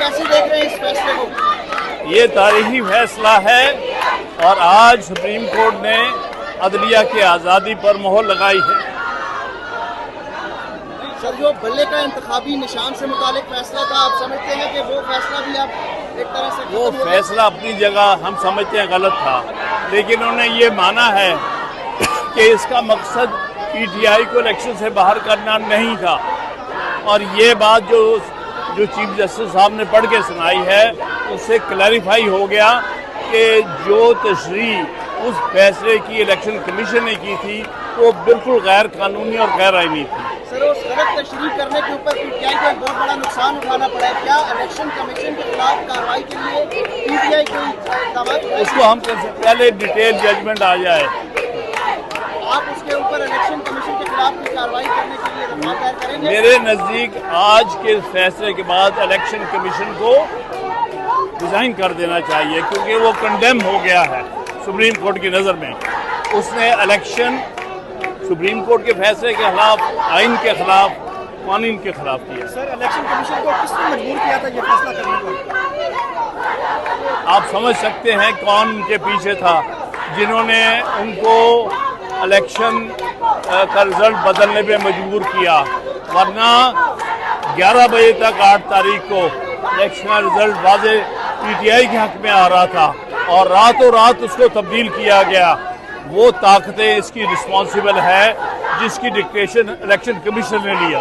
कैसे देख रहे हैं इस फैसले को? ये तारीखी फैसला है और आज सुप्रीम कोर्ट ने अदलिया की आज़ादी पर मोहर लगाई है। सर, जो बल्ले का इंतखाबी निशान से मुतालिक फैसला था, आप समझते हैं कि वो फैसला भी आप एक तरह से वो फैसला अपनी जगह हम समझते हैं गलत था, लेकिन उन्होंने ये माना है कि इसका मकसद पीटीआई को इलेक्शन से बाहर करना नहीं था। और ये बात जो चीफ जस्टिस साहब ने पढ़ के सुनाई है उससे क्लैरिफाई हो गया कि जो तशरीह उस फैसले की इलेक्शन कमीशन ने की थी वो बिल्कुल गैर कानूनी और गैर आईनी थी। सर, उस गलत तशरीह करने के ऊपर पीटीआई को एक बहुत बड़ा नुकसान उठाना पड़ा है। क्या इलेक्शन कमीशन के खिलाफ कार्रवाई के लिए पीटीआई कोई इक़दाम? उसको हम पहले डिटेल जजमेंट आ जाए, आप उसके ऊपर इलेक्शन कमीशन के खिलाफ कोई कार्रवाई करने के लिए दबाव दायर करेंगे? मेरे नज़दीक आज के फैसले के बाद इलेक्शन कमीशन को रिजाइन कर देना चाहिए, क्योंकि वो कंडेम हो गया है सुप्रीम कोर्ट की नज़र में। उसने इलेक्शन सुप्रीम कोर्ट के फैसले के खिलाफ, आइन के खिलाफ, कानून के खिलाफ किया। सर, इलेक्शन कमीशन को किसने मजबूर किया था ये फैसला करने पर? आप समझ सकते हैं कौन उनके पीछे था जिन्होंने उनको इलेक्शन का रिजल्ट बदलने पे मजबूर किया, वरना 11 बजे तक 8 तारीख को इलेक्शन का रिजल्ट वाज़े पीटीआई के हक में आ रहा था और रातों रात उसको तब्दील किया गया। वो ताकतें इसकी रिस्पॉन्सिबल है जिसकी डिक्टेशन इलेक्शन कमीशन ने लिया।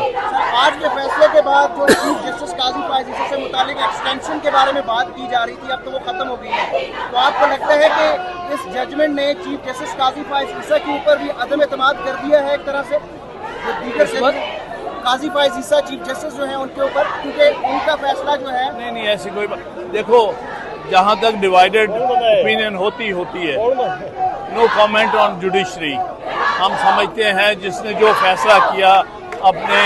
आज के फैसले के बाद जो चीफ जस्टिस काजी फायज ईसा से मुतालिक एक्सटेंशन के बारे में बात की जा रही थी, अब तो वो खत्म हो गई है, तो आपको लगता है कि इस जजमेंट ने चीफ जस्टिस काजी फायज ईसा के ऊपर भी अदम एतमाद कर दिया है एक तरह से? जो दीगर काजी फायज ईसा चीफ जस्टिस जो है उनके ऊपर, क्योंकि उनका फैसला जो है नहीं ऐसी कोई बात। देखो, जहाँ तक डिवाइडेड ओपिनियन होती है, नो कमेंट ऑन जुडिशरी। हम समझते हैं जिसने जो फैसला किया अपने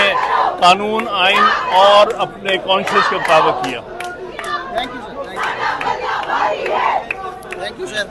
कानून, आइन और अपने कॉन्शियस के मुताबिक किया। Thank you sir.